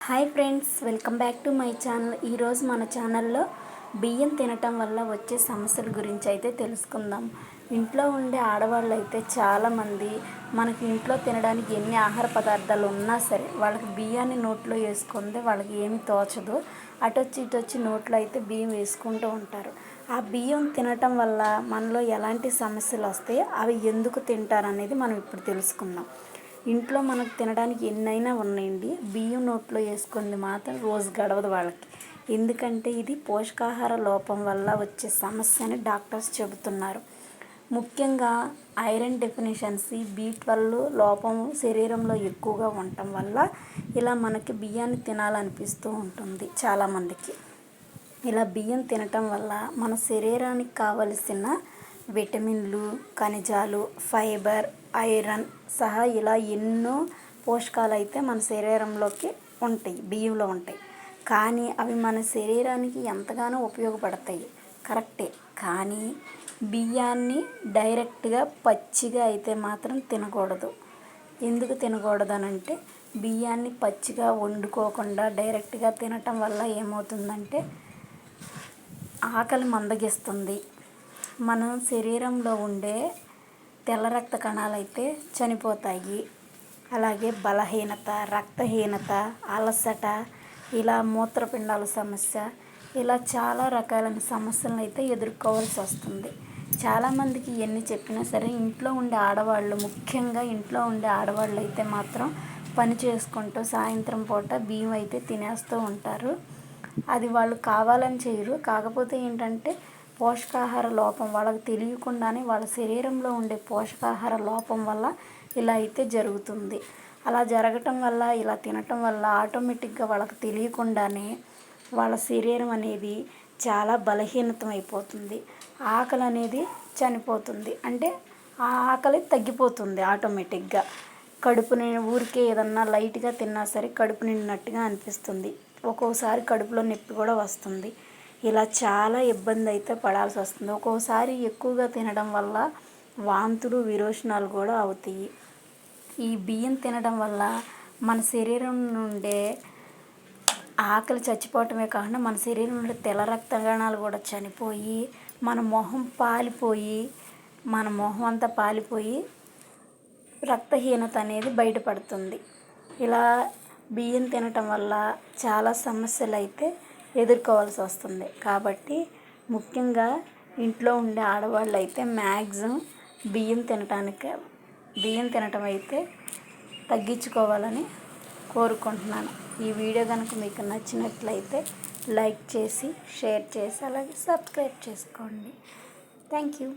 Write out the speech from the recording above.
Hi friends, welcome back to my channel. ఈరోజు మన ఛానల్లో బియ్యం తినటం వల్ల వచ్చే సమస్యల గురించి అయితే తెలుసుకుందాం. ఇంట్లో ఉండే ఆడవాళ్ళు అయితే చాలామంది మనకి ఇంట్లో తినడానికి ఎన్ని ఆహార పదార్థాలు ఉన్నా సరే వాళ్ళకి బియ్యాన్ని నోట్లో వేసుకుంటే వాళ్ళకి ఏమి తోచదు. అటొచ్చి ఇటొచ్చి నోట్లో అయితే బియ్యం వేసుకుంటూ ఉంటారు. ఆ బియ్యం తినటం వల్ల మనలో ఎలాంటి సమస్యలు వస్తాయి, అవి ఎందుకు తింటారు అనేది మనం ఇప్పుడు తెలుసుకుందాం. ఇంట్లో మనకు తినడానికి ఎన్నైనా ఉన్నాయండి, బియ్యం నోట్లో వేసుకుంది మాత్రం రోజు గడవదు వాళ్ళకి. ఎందుకంటే ఇది పోషకాహార లోపం వల్ల వచ్చే సమస్య అని డాక్టర్స్ చెబుతున్నారు. ముఖ్యంగా ఐరన్ డెఫిషియన్సీ, B12 లోపం శరీరంలో ఎక్కువగా ఉండటం వల్ల ఇలా మనకి బియ్యాన్ని తినాలనిపిస్తూ ఉంటుంది చాలామందికి. ఇలా బియ్యం తినటం వల్ల మన శరీరానికి కావలసిన విటమిన్లు, ఖనిజాలు, ఫైబర్, ఐరన్ సహా ఇలా ఎన్నో పోషకాలు అయితే మన శరీరంలోకి ఉంటాయి, బియ్యంలో ఉంటాయి. కానీ అవి మన శరీరానికి ఎంతగానో ఉపయోగపడతాయి, కరెక్టే. కానీ బియ్యాన్ని డైరెక్ట్గా పచ్చిగా అయితే మాత్రం తినకూడదు. ఎందుకు తినకూడదు అనంటే, బియ్యాన్ని పచ్చిగా వండుకోకుండా డైరెక్ట్గా తినటం వల్ల ఏమవుతుందంటే ఆకలి మందగిస్తుంది. మన శరీరంలో ఉండే తెల్ల రక్త కణాలు అయితే చనిపోతాయి. అలాగే బలహీనత, రక్తహీనత, అలసట, ఇలా మూత్రపిండాల సమస్య, ఇలా చాలా రకాలైన సమస్యలను అయితే ఎదుర్కోవాల్సి వస్తుంది. చాలామందికి ఎన్ని చెప్పినా సరే ఇంట్లో ఉండే ఆడవాళ్ళు, ముఖ్యంగా ఇంట్లో ఉండే ఆడవాళ్ళు అయితే మాత్రం పని చేసుకుంటూ సాయంత్రం పూట బియ్యం అయితే తినేస్తూ ఉంటారు. అది వాళ్ళు కావాలని చేయరు. కాకపోతే ఏంటంటే పోషకాహార లోపం, వాళ్ళకి తెలియకుండానే వాళ్ళ శరీరంలో ఉండే పోషకాహార లోపం వల్ల ఇలా అయితే జరుగుతుంది. అలా జరగటం వల్ల, ఇలా తినటం వల్ల ఆటోమేటిక్గా వాళ్ళకి తెలియకుండానే వాళ్ళ శరీరం అనేది చాలా బలహీనతం అయిపోతుంది. ఆకలి అనేది చనిపోతుంది. అంటే ఆ ఆకలి తగ్గిపోతుంది ఆటోమేటిక్గా. కడుపుని ఊరికే ఏదన్నా లైట్గా తిన్నా సరే కడుపు నిండినట్టుగా అనిపిస్తుంది. ఒక్కోసారి కడుపులో నొప్పి కూడా వస్తుంది. ఇలా చాలా ఇబ్బంది అయితే పడాల్సి వస్తుంది. ఒక్కోసారి ఎక్కువగా తినడం వల్ల వాంతులు, విరోచనాలు కూడా అవుతాయి. ఈ బియ్యం తినడం వల్ల మన శరీరం నుండే ఆకలి చచ్చిపోవటమే కాకుండా మన శరీరం నుండి తెల్ల రక్త కణాలు కూడా చనిపోయి మన మొహం అంతా పాలిపోయి రక్తహీనత అనేది బయటపడుతుంది. ఇలా బియ్యం తినటం వల్ల చాలా సమస్యలు అయితే ఎదుర్కోవాల్సి వస్తుంది. కాబట్టి ముఖ్యంగా ఇంట్లో ఉండే ఆడవాళ్ళు అయితే మ్యాక్సిమం బియ్యం తినటం అయితే తగ్గించుకోవాలని కోరుకుంటున్నాను. ఈ వీడియో కనుక మీకు నచ్చినట్లయితే లైక్ చేసి, షేర్ చేసి, అలాగే సబ్స్క్రైబ్ చేసుకోండి. Thank you.